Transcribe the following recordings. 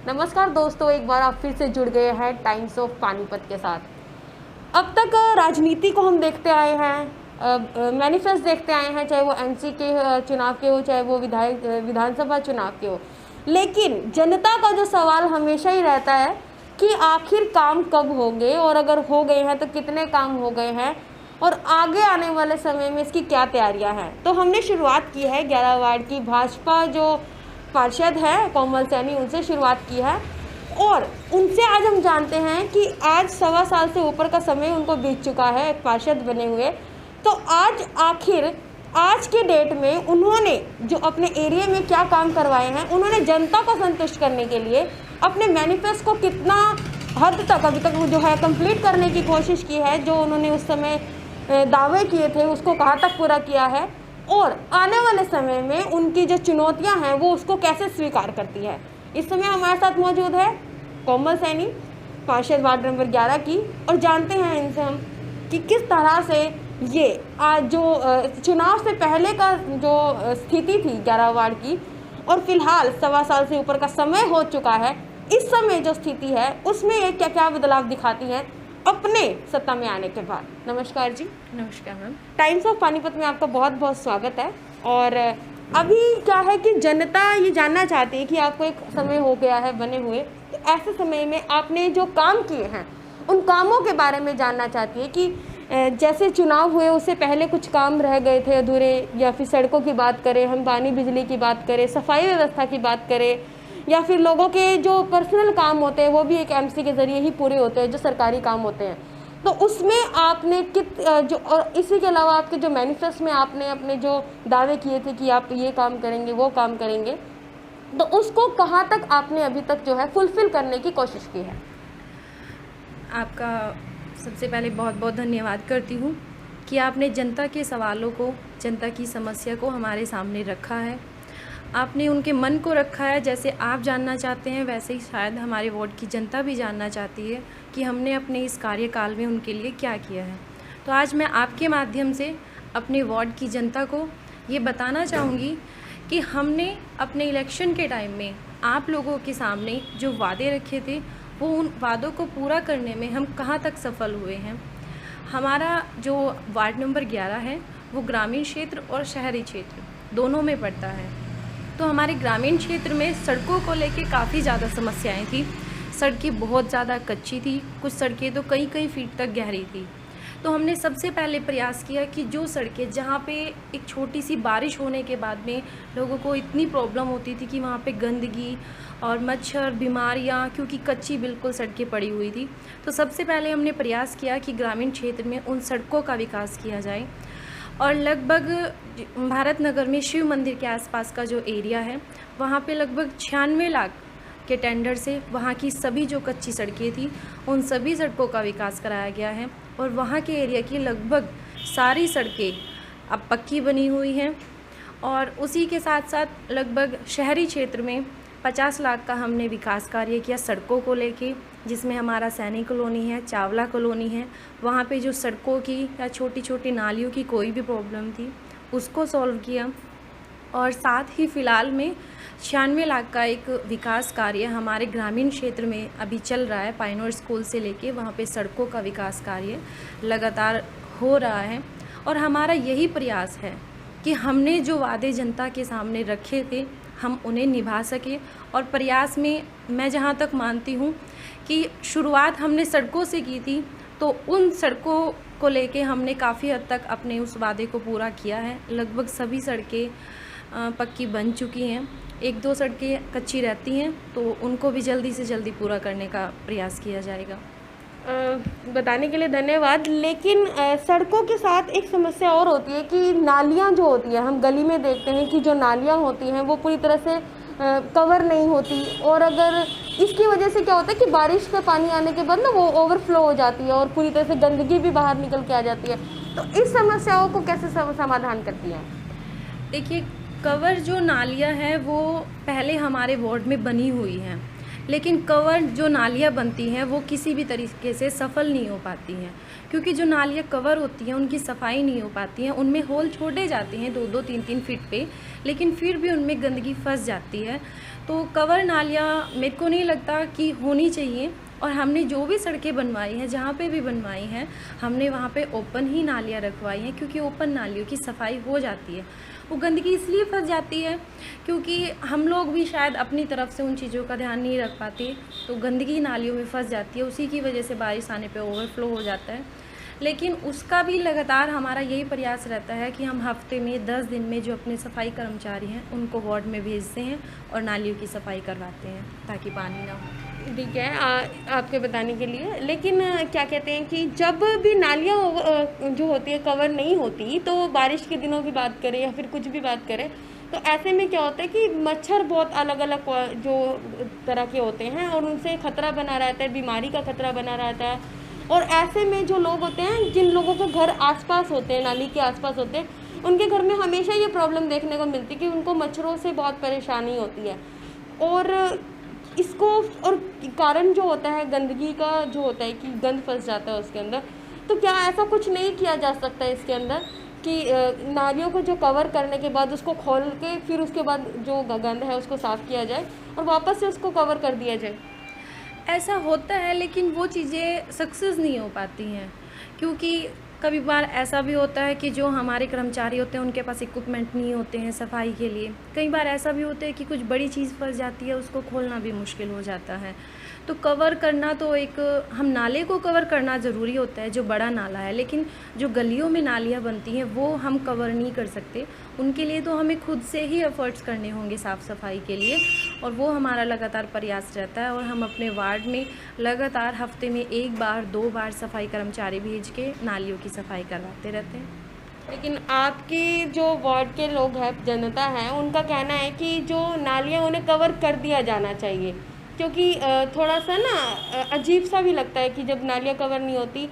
नमस्कार दोस्तों, एक बार आप फिर से जुड़ गए हैं टाइम्स ऑफ पानीपत के साथ। अब तक राजनीति को हम देखते आए हैं, मैनिफेस्ट देखते आए हैं, चाहे वो एमसी के चुनाव के हो, चाहे वो विधानसभा चुनाव के हो। लेकिन जनता का जो सवाल हमेशा ही रहता है कि आखिर काम कब होंगे, और अगर हो गए हैं तो कितने काम हो गए हैं, और आगे आने वाले समय में इसकी क्या तैयारियां हैं। तो हमने शुरुआत की है 11 वार्ड की भाजपा जो पार्षद है कोमल सैनी, उनसे शुरुआत की है और उनसे आज हम जानते हैं कि आज 1.25 साल से ऊपर का समय उनको बीत चुका है एक पार्षद बने हुए। तो आज आखिर आज के डेट में उन्होंने जो अपने एरिया में क्या काम करवाए हैं, उन्होंने जनता को संतुष्ट करने के लिए अपने मैनिफेस्ट को कितना हद तक अभी तक जो है कंप्लीट करने की कोशिश की है, जो उन्होंने उस समय दावे किए थे उसको कहाँ तक पूरा किया है, और आने वाले समय में उनकी जो चुनौतियां हैं वो उसको कैसे स्वीकार करती है। इस समय हमारे साथ मौजूद है कोमल सैनी, पार्षद वार्ड नंबर 11 की, और जानते हैं इनसे हम कि किस तरह से ये आज जो चुनाव से पहले का जो स्थिति थी 11 वार्ड की, और फिलहाल 1.25 साल से ऊपर का समय हो चुका है, इस समय जो स्थिति है उसमें ये क्या क्या बदलाव दिखाती है अपने सत्ता में आने के बाद। नमस्कार जी। नमस्कार मैम। टाइम्स ऑफ पानीपत में आपका बहुत बहुत स्वागत है। और अभी क्या है कि जनता ये जानना चाहती है कि आपको एक समय हो गया है बने हुए, तो ऐसे समय में आपने जो काम किए हैं उन कामों के बारे में जानना चाहती है कि जैसे चुनाव हुए उससे पहले कुछ काम रह गए थे अधूरे, या फिर सड़कों की बात करें, हम पानी बिजली की बात करें, सफाई व्यवस्था की बात करें, या फिर लोगों के जो पर्सनल काम होते हैं वो भी एक एमसी के ज़रिए ही पूरे होते हैं, जो सरकारी काम होते हैं। तो उसमें आपने और इसी के अलावा आपके जो मैनिफेस्ट में आपने अपने जो दावे किए थे कि आप ये काम करेंगे वो काम करेंगे, तो उसको कहाँ तक आपने अभी तक जो है फुलफिल करने की कोशिश की है। आपका सबसे पहले बहुत बहुत धन्यवाद करती हूँ कि आपने जनता के सवालों को, जनता की समस्या को हमारे सामने रखा है। आपने उनके मन को रखा है। जैसे आप जानना चाहते हैं वैसे ही शायद हमारे वार्ड की जनता भी जानना चाहती है कि हमने अपने इस कार्यकाल में उनके लिए क्या किया है। तो आज मैं आपके माध्यम से अपने वार्ड की जनता को ये बताना चाहूँगी कि हमने अपने इलेक्शन के टाइम में आप लोगों के सामने जो वादे रखे थे वो उन वादों को पूरा करने में हम कहाँ तक सफल हुए हैं। हमारा जो वार्ड नंबर 11 है वो ग्रामीण क्षेत्र और शहरी क्षेत्र दोनों में पड़ता है। तो हमारे ग्रामीण क्षेत्र में सड़कों को लेके काफ़ी ज़्यादा समस्याएं थी। सड़कें बहुत ज़्यादा कच्ची थी, कुछ सड़कें तो कई कई फीट तक गहरी थी। तो हमने सबसे पहले प्रयास किया कि जो सड़कें जहाँ पे एक छोटी सी बारिश होने के बाद में लोगों को इतनी प्रॉब्लम होती थी कि वहाँ पे गंदगी और मच्छर, बीमारियाँ, क्योंकि कच्ची बिल्कुल सड़कें पड़ी हुई थी, तो सबसे पहले हमने प्रयास किया कि ग्रामीण क्षेत्र में उन सड़कों का विकास किया जाए। और लगभग भारत नगर में शिव मंदिर के आसपास का जो एरिया है वहाँ पे लगभग 96 लाख के टेंडर से वहाँ की सभी जो कच्ची सड़कें थी उन सभी सड़कों का विकास कराया गया है। और वहाँ के एरिया की लगभग सारी सड़कें अब पक्की बनी हुई हैं। और उसी के साथ साथ लगभग शहरी क्षेत्र में 50 लाख का हमने विकास कार्य किया सड़कों को लेके, जिसमें हमारा सैनी कॉलोनी है, चावला कॉलोनी है, वहाँ पे जो सड़कों की या छोटी छोटी नालियों की कोई भी प्रॉब्लम थी उसको सॉल्व किया। और साथ ही फ़िलहाल में 96 लाख का एक विकास कार्य हमारे ग्रामीण क्षेत्र में अभी चल रहा है। पाइनोर स्कूल से लेके वहाँ पे सड़कों का विकास कार्य लगातार हो रहा है। और हमारा यही प्रयास है कि हमने जो वादे जनता के सामने रखे थे हम उन्हें निभा सके। और प्रयास में मैं जहाँ तक मानती हूँ कि शुरुआत हमने सड़कों से की थी, तो उन सड़कों को लेके हमने काफ़ी हद तक अपने उस वादे को पूरा किया है। लगभग सभी सड़कें पक्की बन चुकी हैं, 1-2 सड़कें कच्ची रहती हैं, तो उनको भी जल्दी से जल्दी पूरा करने का प्रयास किया जाएगा। बताने के लिए धन्यवाद। लेकिन सड़कों के साथ एक समस्या और होती है कि नालियाँ जो होती है, हम गली में देखते हैं कि जो नालियाँ होती हैं वो पूरी तरह से कवर नहीं होती, और अगर इसकी वजह से क्या होता है कि बारिश का पानी आने के बाद ना वो ओवरफ्लो हो जाती है और पूरी तरह से गंदगी भी बाहर निकल के आ जाती है। तो इस समस्याओं को कैसे समाधान करती हैं? देखिए, कवर जो नालियाँ हैं वो पहले हमारे वार्ड में बनी हुई हैं, लेकिन कवर जो नालियाँ बनती हैं वो किसी भी तरीके से सफल नहीं हो पाती हैं, क्योंकि जो नालियाँ कवर होती हैं उनकी सफाई नहीं हो पाती हैं। उनमें होल छोड़े जाते हैं 2-2, 3-3 फीट पे, लेकिन फिर भी उनमें गंदगी फंस जाती है। तो कवर नालियाँ मेरे को नहीं लगता कि होनी चाहिए। और हमने जो भी सड़कें बनवाई हैं, जहाँ पे भी बनवाई हैं, हमने वहाँ पे ओपन ही नालियाँ रखवाई हैं, क्योंकि ओपन नालियों की सफाई हो जाती है। वो गंदगी इसलिए फंस जाती है क्योंकि हम लोग भी शायद अपनी तरफ से उन चीज़ों का ध्यान नहीं रख पाते, तो गंदगी नालियों में फंस जाती है, उसी की वजह से बारिश आने पे ओवरफ्लो हो जाता है। लेकिन उसका भी लगातार हमारा यही प्रयास रहता है कि हम हफ्ते में 10 दिन में जो अपने सफाई कर्मचारी हैं उनको वार्ड में भेजते हैं और नालियों की सफाई करवाते हैं ताकि पानी ना हो। ठीक है, आपके बताने के लिए। लेकिन क्या कहते हैं कि जब भी नालियाँ जो होती है कवर नहीं होती, तो बारिश के दिनों की बात करें या फिर कुछ भी बात करें, तो ऐसे में क्या होता है कि मच्छर बहुत अलग अलग जो तरह के होते हैं और उनसे खतरा बना रहता है, बीमारी का खतरा बना रहता है। और ऐसे में जो लोग होते हैं, जिन लोगों के घर आसपास होते हैं, नाली के आसपास होते हैं, उनके घर में हमेशा ये प्रॉब्लम देखने को मिलती है कि उनको मच्छरों से बहुत परेशानी होती है। और इसको और कारण जो होता है गंदगी का, जो होता है कि गंद फंस जाता है उसके अंदर। तो क्या ऐसा कुछ नहीं किया जा सकता है इसके अंदर कि नालियों को जो कवर करने के बाद उसको खोल के फिर उसके बाद जो गंद है उसको साफ़ किया जाए और वापस से उसको कवर कर दिया जाए? ऐसा होता है, लेकिन वो चीज़ें सक्सेस नहीं हो पाती हैं, क्योंकि कभी बार ऐसा भी होता है कि जो हमारे कर्मचारी होते हैं उनके पास इक्विपमेंट नहीं होते हैं सफाई के लिए। कई बार ऐसा भी होता है कि कुछ बड़ी चीज़ फंस जाती है, उसको खोलना भी मुश्किल हो जाता है। तो कवर करना तो एक, हम नाले को कवर करना ज़रूरी होता है जो बड़ा नाला है, लेकिन जो गलियों में नालियाँ बनती हैं वो हम कवर नहीं कर सकते। उनके लिए तो हमें खुद से ही एफ़र्ट्स करने होंगे साफ़ सफाई के लिए, और वो हमारा लगातार प्रयास रहता है। और हम अपने वार्ड में लगातार हफ्ते में 1 बार 2 बार सफाई कर्मचारी भेज के नालियों की सफाई करवाते रहते हैं। लेकिन आपके जो वार्ड के लोग हैं, जनता है, उनका कहना है कि जो नालियाँ उन्हें कवर कर दिया जाना चाहिए, क्योंकि थोड़ा सा ना अजीब सा भी लगता है कि जब नालियाँ कवर नहीं होती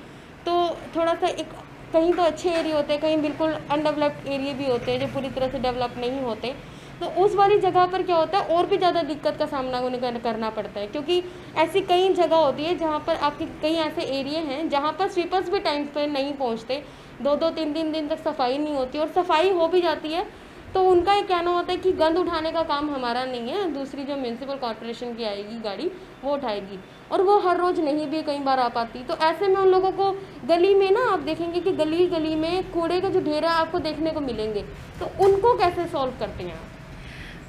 तो थोड़ा सा एक, कहीं तो अच्छे एरिया होते हैं, कहीं बिल्कुल अनडेवलप्ड एरिया भी होते हैं जो पूरी तरह से डेवलप नहीं होते। तो उस वाली जगह पर क्या होता है और भी ज़्यादा दिक्कत का सामना उन्हें करना पड़ता है, क्योंकि ऐसी कई जगह होती है जहाँ पर आपके कई ऐसे एरिया हैं जहाँ पर स्वीपर्स भी टाइम पर नहीं पहुँचते, 2-2 3-3 दिन तक सफाई नहीं होती, और सफाई हो भी जाती है तो उनका ये कहना होता है कि गंद उठाने का काम हमारा नहीं है, दूसरी जो म्यूनसिपल कॉर्पोरेशन की आएगी गाड़ी वो उठाएगी, और वो हर रोज़ नहीं भी कई बार आ पाती। तो ऐसे में उन लोगों को गली में ना, आप देखेंगे कि गली गली में कूड़े का जो ढेर है आपको देखने को मिलेंगे, तो उनको कैसे सॉल्व करते हैं आप?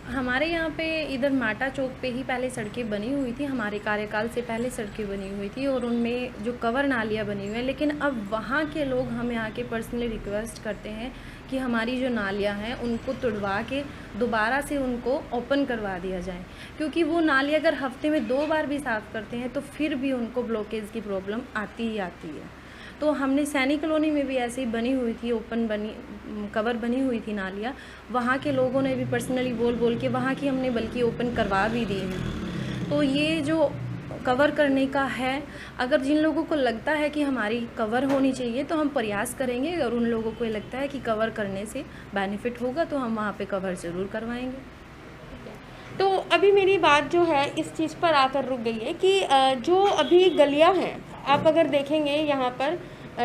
हमारे यहाँ पे इधर माटा चौक पे ही पहले सड़कें बनी हुई थी, हमारे कार्यकाल से पहले सड़कें बनी हुई थी और उनमें जो कवर नालियाँ बनी हुई हैं, लेकिन अब वहाँ के लोग हमें आके पर्सनली रिक्वेस्ट करते हैं कि हमारी जो नालियाँ हैं उनको तुड़वा के दोबारा से उनको ओपन करवा दिया जाए, क्योंकि वो नाली अगर हफ्ते में 2 बार भी साफ़ करते हैं तो फिर भी उनको ब्लॉकेज की प्रॉब्लम आती ही आती है। तो हमने सैनिक कॉलोनी में भी ऐसे ही बनी हुई थी, कवर बनी हुई थी नालियाँ, वहाँ के लोगों ने भी पर्सनली बोल के वहाँ की हमने बल्कि ओपन करवा भी दी है। तो ये जो कवर करने का है, अगर जिन लोगों को लगता है कि हमारी कवर होनी चाहिए तो हम प्रयास करेंगे, अगर उन लोगों को लगता है कि कवर करने से बेनिफिट होगा तो हम वहाँ पे कवर ज़रूर करवाएंगे। तो अभी मेरी बात जो है इस चीज़ पर आकर रुक गई है कि जो अभी गलियां हैं, आप अगर देखेंगे यहाँ पर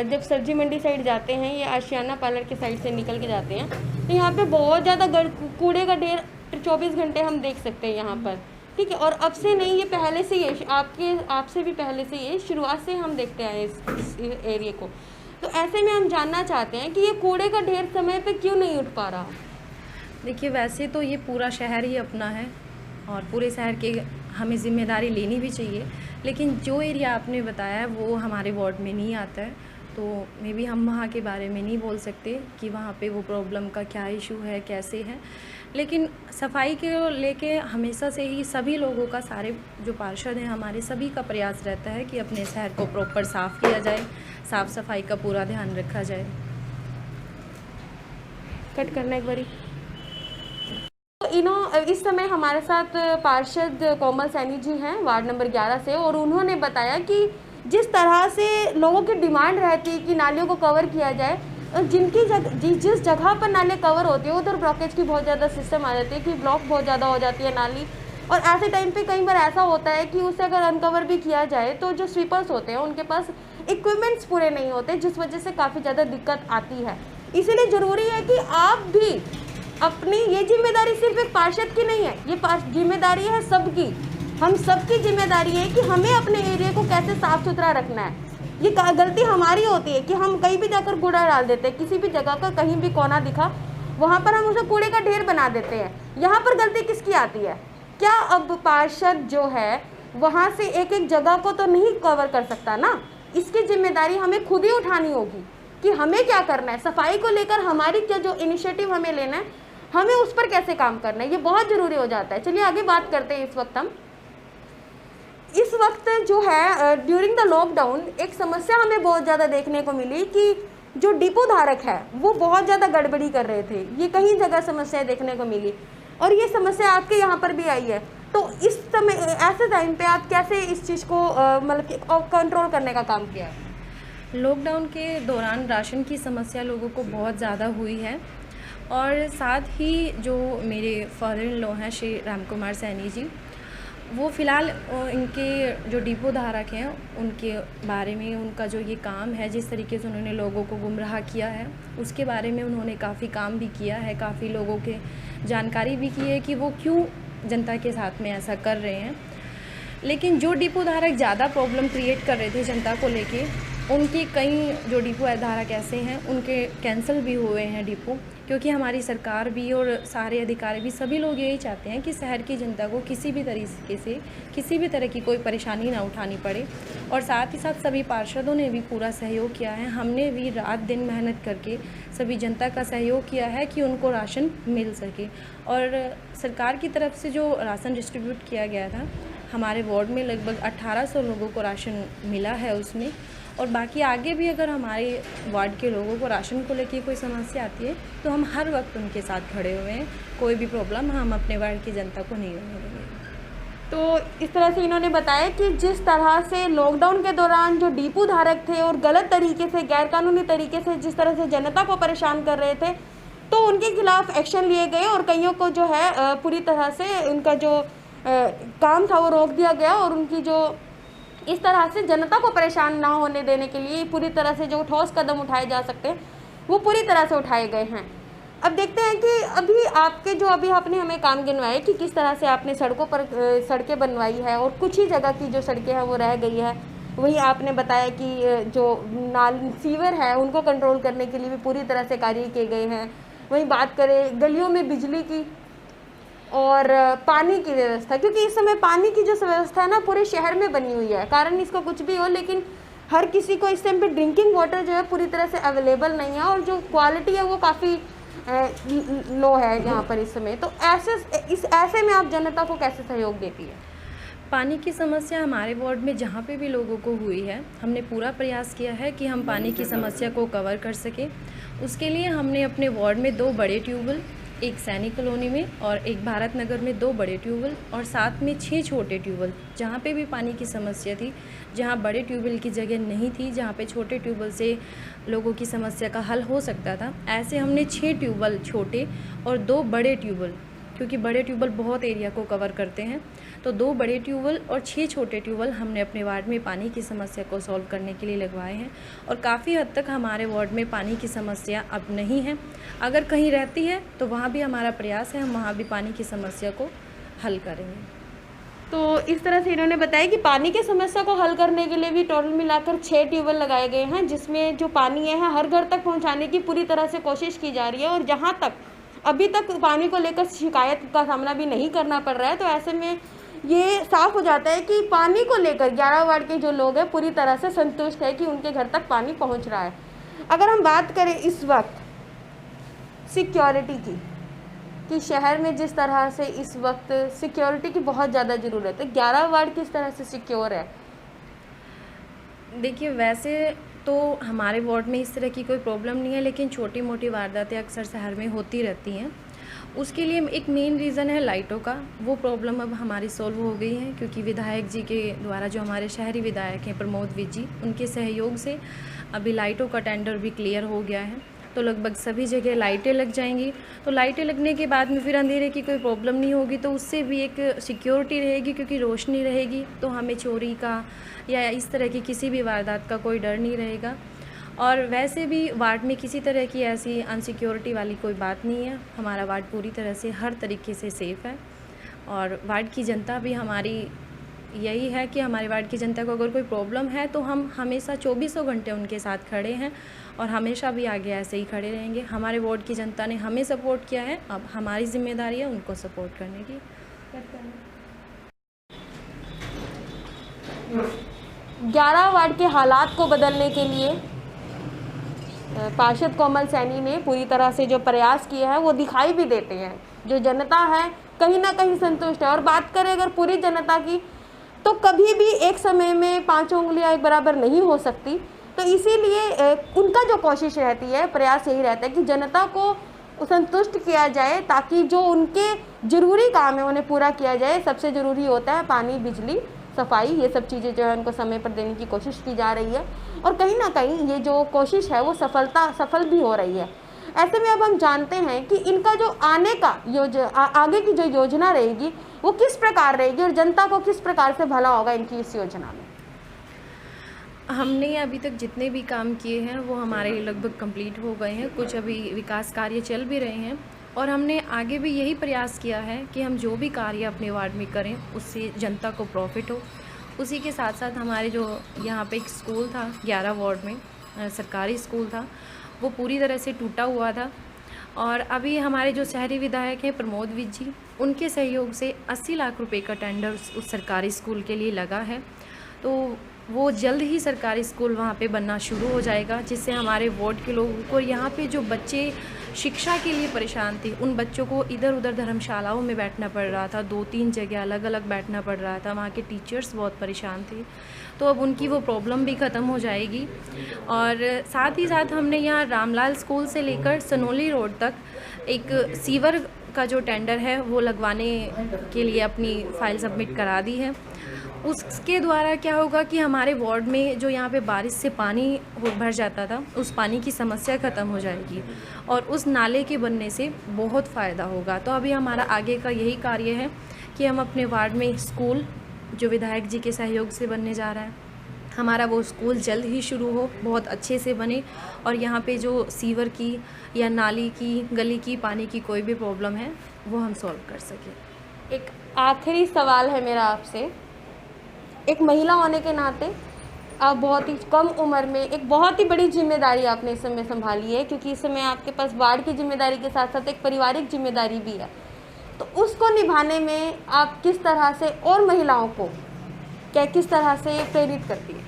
जब सब्जी मंडी साइड जाते हैं या आशियाना पार्लर के साइड से निकल के जाते हैं, तो यहाँ पे बहुत ज़्यादा कूड़े का ढेर 24 घंटे हम देख सकते हैं यहाँ पर, ठीक है। और अब से नहीं, ये पहले से ये आपसे भी पहले से ये शुरुआत से हम देखते आए इस एरिया को। तो ऐसे में हम जानना चाहते हैं कि ये कूड़े का ढेर समय पे क्यों नहीं उठ पा रहा? देखिए, वैसे तो ये पूरा शहर ही अपना है और पूरे शहर के हमें ज़िम्मेदारी लेनी भी चाहिए, लेकिन जो एरिया आपने बताया है वो हमारे वार्ड में नहीं आता है, तो मे बी हम वहाँ के बारे में नहीं बोल सकते कि वहाँ पे वो प्रॉब्लम का क्या इशू है, कैसे है। लेकिन सफाई के लेके हमेशा से ही सभी लोगों का, सारे जो पार्षद हैं हमारे, सभी का प्रयास रहता है कि अपने शहर को प्रॉपर साफ़ किया जाए, साफ़ सफाई का पूरा ध्यान रखा जाए। कट करना एक बारी। इस समय हमारे साथ पार्षद कोमल सैनी जी हैं वार्ड नंबर 11 से, और उन्होंने बताया कि जिस तरह से लोगों की डिमांड रहती है कि नालियों को कवर किया जाए, जिस जगह पर नालियाँ कवर होती है उधर ब्लॉकेज की बहुत ज़्यादा सिस्टम आ जाती है कि ब्लॉक बहुत ज़्यादा हो जाती है नाली, और ऐसे टाइम पे कई बार ऐसा होता है कि उसे अगर अनकवर भी किया जाए तो जो स्वीपर्स होते हैं उनके पास इक्विपमेंट्स पूरे नहीं होते, जिस वजह से काफ़ी ज़्यादा दिक्कत आती है। इसीलिए ज़रूरी है कि आप भी अपनी ये जिम्मेदारी सिर्फ एक पार्षद की नहीं है, ये जिम्मेदारी है सबकी। हम सबकी जिम्मेदारी है कि हमें अपने एरिया को कैसे साफ़ सुथरा रखना है। ये गलती हमारी होती है कि हम कहीं भी जाकर कूड़ा डाल देते हैं, किसी भी जगह का कहीं भी कोना दिखा वहाँ पर हम उसे कूड़े का ढेर बना देते हैं। यहाँ पर गलती किसकी आती है? क्या अब पार्षद जो है वहाँ से एक एक जगह को तो नहीं कवर कर सकता ना, इसकी जिम्मेदारी हमें खुद ही उठानी होगी कि हमें क्या करना है। सफाई को लेकर हमारी क्या जो इनिशिएटिव हमें लेना है, हमें उस पर कैसे काम करना है, ये बहुत ज़रूरी हो जाता है। चलिए आगे बात करते हैं। इस वक्त जो है ड्यूरिंग द लॉकडाउन एक समस्या हमें बहुत ज़्यादा देखने को मिली कि जो डिपो धारक है वो बहुत ज़्यादा गड़बड़ी कर रहे थे। ये कई जगह समस्या देखने को मिली और ये समस्या आपके यहाँ पर भी आई है। तो इस समय ऐसे टाइम पे आप कैसे इस चीज़ को मतलब कंट्रोल करने का काम किया? लॉकडाउन के दौरान राशन की समस्या लोगों को बहुत ज़्यादा हुई है और साथ ही जो मेरे फादर इन लॉ हैं श्री राम कुमार सैनी जी, वो फ़िलहाल इनके जो डिपो धारक हैं उनके बारे में, उनका जो ये काम है, जिस तरीके से उन्होंने लोगों को गुमराह किया है, उसके बारे में उन्होंने काफ़ी काम भी किया है, काफ़ी लोगों के जानकारी भी की है कि वो क्यों जनता के साथ में ऐसा कर रहे हैं। लेकिन जो डिपो धारक ज़्यादा प्रॉब्लम क्रिएट कर रहे थे जनता को लेके, उनके कई जो डिपो धारक ऐसे हैं उनके कैंसिल भी हुए हैं डिपो, क्योंकि हमारी सरकार भी और सारे अधिकारी भी सभी लोग यही चाहते हैं कि शहर की जनता को किसी भी तरीके से किसी भी तरह की कोई परेशानी ना उठानी पड़े। और साथ ही साथ सभी पार्षदों ने भी पूरा सहयोग किया है। हमने भी रात दिन मेहनत करके सभी जनता का सहयोग किया है कि उनको राशन मिल सके। और सरकार की तरफ से जो राशन डिस्ट्रीब्यूट किया गया था, हमारे वार्ड में लगभग 1800 लोगों को राशन मिला है उसमें। और बाकी आगे भी अगर हमारे वार्ड के लोगों को राशन को लेकर कोई समस्या आती है तो हम हर वक्त उनके साथ खड़े हुए हैं। कोई भी प्रॉब्लम हम अपने वार्ड की जनता को नहीं होने देंगे। तो इस तरह से इन्होंने बताया कि जिस तरह से लॉकडाउन के दौरान जो डिपो धारक थे और गलत तरीके से, गैरकानूनी तरीके से जिस तरह से जनता को परेशान कर रहे थे, तो उनके खिलाफ एक्शन लिए गए और कईयों को जो है पूरी तरह से उनका जो काम था वो रोक दिया गया और उनकी जो इस तरह से जनता को परेशान ना होने देने के लिए पूरी तरह से जो ठोस कदम उठाए जा सकते हैं वो पूरी तरह से उठाए गए हैं। अब देखते हैं कि अभी आपने हमें काम गिनवाए कि किस तरह से आपने सड़कों पर सड़कें बनवाई है और कुछ ही जगह की जो सड़कें हैं वो रह गई है। वहीं आपने बताया कि जो सीवर है उनको कंट्रोल करने के लिए भी पूरी तरह से कार्य किए गए हैं। वहीं बात करें गलियों में बिजली की और पानी की व्यवस्था, क्योंकि इस समय पानी की जो व्यवस्था है ना पूरे शहर में बनी हुई है, कारण इसका कुछ भी हो लेकिन हर किसी को इस टाइम पे ड्रिंकिंग वाटर जो है पूरी तरह से अवेलेबल नहीं है और जो क्वालिटी है वो काफ़ी लो है यहाँ पर इस समय। तो ऐसे में आप जनता को कैसे सहयोग देती है? पानी की समस्या हमारे वार्ड में जहाँ पे भी लोगों को हुई है, हमने पूरा प्रयास किया है कि हम पानी की समस्या को कवर कर सकें। उसके लिए हमने अपने वार्ड में 2 बड़े ट्यूबवेल, एक सैनिक कॉलोनी में और एक भारत नगर में 2 बड़े ट्यूबवेल और साथ में 6 छोटे ट्यूबवेल, जहाँ पे भी पानी की समस्या थी, जहाँ बड़े ट्यूबवेल की जगह नहीं थी, जहाँ पे छोटे ट्यूबवेल से लोगों की समस्या का हल हो सकता था, ऐसे हमने 6 ट्यूबवेल छोटे और 2 बड़े ट्यूबवेल, क्योंकि बड़े ट्यूबवेल बहुत एरिया को कवर करते हैं, तो 2 बड़े ट्यूबवेल और 6 छोटे ट्यूबवेल हमने अपने वार्ड में पानी की समस्या को सॉल्व करने के लिए लगवाए हैं। और काफ़ी हद तक हमारे वार्ड में पानी की समस्या अब नहीं है। अगर कहीं रहती है तो वहाँ भी हमारा प्रयास है, हम वहाँ भी पानी की समस्या को हल करेंगे। तो इस तरह से इन्होंने बताया कि पानी की समस्या को हल करने के लिए भी टोटल मिलाकर 6 ट्यूबवेल लगाए गए हैं, जिसमें जो पानी है हर घर तक पहुँचाने की पूरी तरह से कोशिश की जा रही है। और जहाँ तक अभी तक पानी को लेकर शिकायत का सामना भी नहीं करना पड़ रहा है, तो ऐसे में ये साफ हो जाता है कि पानी को लेकर 11 वार्ड के जो लोग हैं पूरी तरह से संतुष्ट है कि उनके घर तक पानी पहुंच रहा है। अगर हम बात करें इस वक्त सिक्योरिटी की, कि शहर में जिस तरह से इस वक्त सिक्योरिटी की बहुत ज़्यादा ज़रूरत है, 11 वार्ड किस तरह से सिक्योर है? देखिए, वैसे तो हमारे वार्ड में इस तरह की कोई प्रॉब्लम नहीं है, लेकिन छोटी मोटी वारदातें अक्सर शहर में होती रहती हैं। उसके लिए एक मेन रीज़न है लाइटों का। वो प्रॉब्लम अब हमारी सॉल्व हो गई है, क्योंकि विधायक जी के द्वारा, जो हमारे शहरी विधायक हैं प्रमोद विज जी, उनके सहयोग से अभी लाइटों का टेंडर भी क्लियर हो गया है। तो लगभग सभी जगह लाइटें लग जाएंगी। तो लाइटें लगने के बाद में फिर अंधेरे की कोई प्रॉब्लम नहीं होगी, तो उससे भी एक सिक्योरिटी रहेगी, क्योंकि रोशनी रहेगी तो हमें चोरी का या इस तरह की किसी भी वारदात का कोई डर नहीं रहेगा। और वैसे भी वार्ड में किसी तरह की ऐसी अनसिक्योरिटी वाली कोई बात नहीं है। हमारा वार्ड पूरी तरह से हर तरीके से सेफ़ है और वार्ड की जनता भी हमारी यही है कि हमारे वार्ड की जनता को अगर कोई प्रॉब्लम है तो हम हमेशा 24 घंटे उनके साथ खड़े हैं और हमेशा भी आगे ऐसे ही खड़े रहेंगे। हमारे वार्ड की जनता ने हमें सपोर्ट किया है, अब हमारी जिम्मेदारी है उनको सपोर्ट करने की। 11 वार्ड के हालात को बदलने के लिए पार्षद कोमल सैनी ने पूरी तरह से जो प्रयास किए हैं वो दिखाई भी देते हैं। जो जनता है कहीं ना कहीं संतुष्ट है। और बात करें अगर पूरी जनता की, तो कभी भी एक समय में 5 उंगलियां एक बराबर नहीं हो सकती। तो इसीलिए उनका जो कोशिश रहती है, प्रयास यही रहता है कि जनता को संतुष्ट किया जाए ताकि जो उनके ज़रूरी काम है उन्हें पूरा किया जाए। सबसे ज़रूरी होता है पानी, बिजली, सफाई, ये सब चीज़ें जो है उनको समय पर देने की कोशिश की जा रही है और कहीं ना कहीं ये जो कोशिश है वो सफल भी हो रही है। ऐसे में अब हम जानते हैं कि इनका जो आने का आगे की जो योजना रहेगी वो किस प्रकार रहेगी और जनता को किस प्रकार से भला होगा इनकी इस योजना में। हमने अभी तक जितने भी काम किए हैं वो हमारे लगभग कंप्लीट हो गए हैं। कुछ अभी विकास कार्य चल भी रहे हैं और हमने आगे भी यही प्रयास किया है कि हम जो भी कार्य अपने वार्ड में करें उससे जनता को प्रॉफिट हो। उसी के साथ साथ हमारे जो यहाँ पे एक स्कूल था 11 वार्ड में, सरकारी स्कूल था, वो पूरी तरह से टूटा हुआ था और अभी हमारे जो शहरी विधायक हैं प्रमोद विज जी, उनके सहयोग से 80 लाख रुपए का टेंडर उस सरकारी स्कूल के लिए लगा है। तो वो जल्द ही सरकारी स्कूल वहाँ पे बनना शुरू हो जाएगा, जिससे हमारे वार्ड के लोगों को, यहाँ पे जो बच्चे शिक्षा के लिए परेशान थे, उन बच्चों को इधर उधर धर्मशालाओं में बैठना पड़ रहा था, 2-3 जगह अलग अलग बैठना पड़ रहा था, वहाँ के टीचर्स बहुत परेशान थे। तो अब उनकी वो प्रॉब्लम भी ख़त्म हो जाएगी। और साथ ही साथ हमने यहाँ रामलाल स्कूल से लेकर सनोली रोड तक एक सीवर का जो टेंडर है वो लगवाने के लिए अपनी फ़ाइल सबमिट करा दी है। उसके द्वारा क्या होगा कि हमारे वार्ड में जो यहाँ पे बारिश से पानी भर जाता था, उस पानी की समस्या ख़त्म हो जाएगी और उस नाले के बनने से बहुत फ़ायदा होगा। तो अभी हमारा आगे का यही कार्य है कि हम अपने वार्ड में स्कूल जो विधायक जी के सहयोग से बनने जा रहा है, हमारा वो स्कूल जल्द ही शुरू हो, बहुत अच्छे से बने और यहाँ पे जो सीवर की या नाली की, गली की, पानी की कोई भी प्रॉब्लम है वो हम सॉल्व कर सकें। एक आखिरी सवाल है मेरा आपसे। एक महिला होने के नाते आप बहुत ही कम उम्र में एक बहुत ही बड़ी जिम्मेदारी आपने इस समय संभाली है, क्योंकि इस समय आपके पास वार्ड की जिम्मेदारी के साथ साथ एक पारिवारिक जिम्मेदारी भी है। तो उसको निभाने में आप किस तरह से और महिलाओं को किस तरह से प्रेरित करती है?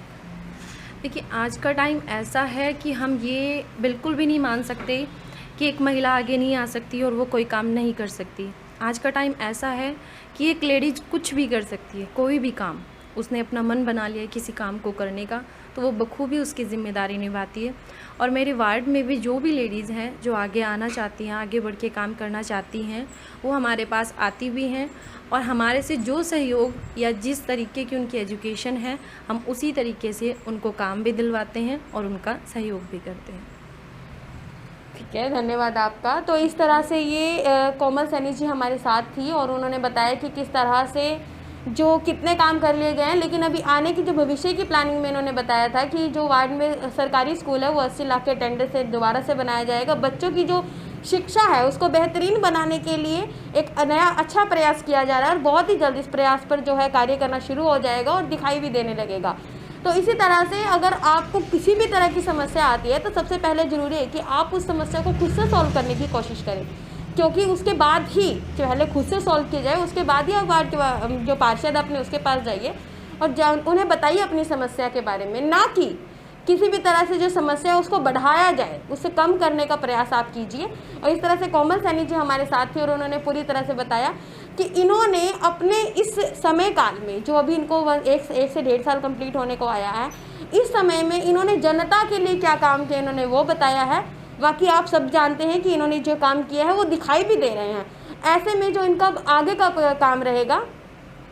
देखिए, आज का टाइम ऐसा है कि हम ये बिल्कुल भी नहीं मान सकते कि एक महिला आगे नहीं आ सकती और वो कोई काम नहीं कर सकती। आज का टाइम ऐसा है कि एक लेडीज़ कुछ भी कर सकती है, कोई भी काम। उसने अपना मन बना लिया है किसी काम को करने का, तो वो बखूबी उसकी ज़िम्मेदारी निभाती है। और मेरे वार्ड में भी जो भी लेडीज़ हैं जो आगे आना चाहती हैं, आगे बढ़ के काम करना चाहती हैं, वो हमारे पास आती भी हैं और हमारे से जो सहयोग या जिस तरीके की उनकी एजुकेशन है, हम उसी तरीके से उनको काम भी दिलवाते हैं और उनका सहयोग भी करते हैं। ठीक है, धन्यवाद आपका। तो इस तरह से ये कोमल सैनी जी हमारे साथ थी और उन्होंने बताया कि किस तरह से जो कितने काम कर लिए गए हैं, लेकिन अभी आने की जो भविष्य की प्लानिंग में इन्होंने बताया था कि जो वार्ड में सरकारी स्कूल है वो 80 लाख के टेंडर से दोबारा से बनाया जाएगा। बच्चों की जो शिक्षा है उसको बेहतरीन बनाने के लिए एक नया अच्छा प्रयास किया जा रहा है और बहुत ही जल्द इस प्रयास पर जो है कार्य करना शुरू हो जाएगा और दिखाई भी देने लगेगा। तो इसी तरह से अगर आपको किसी भी तरह की समस्या आती है तो सबसे पहले ज़रूरी है कि आप उस समस्या को खुद से सॉल्व करने की कोशिश करें, क्योंकि उसके बाद ही पहले खुद से सॉल्व किया जाए, उसके बाद ही आप वार्ड के जो पार्षद अपने उसके पास जाइए और उन्हें बताइए अपनी समस्या के बारे में, ना कि किसी भी तरह से जो समस्या है उसको बढ़ाया जाए, उससे कम करने का प्रयास आप कीजिए। और इस तरह से कोमल सैनी जी हमारे साथ थे और उन्होंने पूरी तरह से बताया कि इन्होंने अपने इस समय काल में जो अभी इनको 1 से 1.5 साल कंप्लीट होने को आया है, इस समय में इन्होंने जनता के लिए क्या काम किया इन्होंने वो बताया है। बाकी आप सब जानते हैं कि इन्होंने जो काम किया है वो दिखाई भी दे रहे हैं। ऐसे में जो इनका आगे का काम रहेगा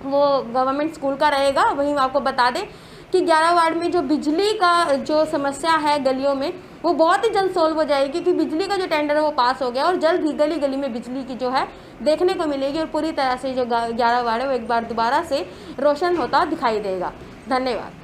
वो गवर्नमेंट स्कूल का रहेगा। वहीं आपको बता दें कि 11 वार्ड में जो बिजली का जो समस्या है गलियों में वो बहुत ही जल्द सोल्व हो जाएगी, क्योंकि बिजली का जो टेंडर है वो पास हो गया और जल्द ही गली गली में बिजली की जो है देखने को मिलेगी और पूरी तरह से जो 11 वार्ड है वो एक बार दोबारा से रोशन होता दिखाई देगा। धन्यवाद।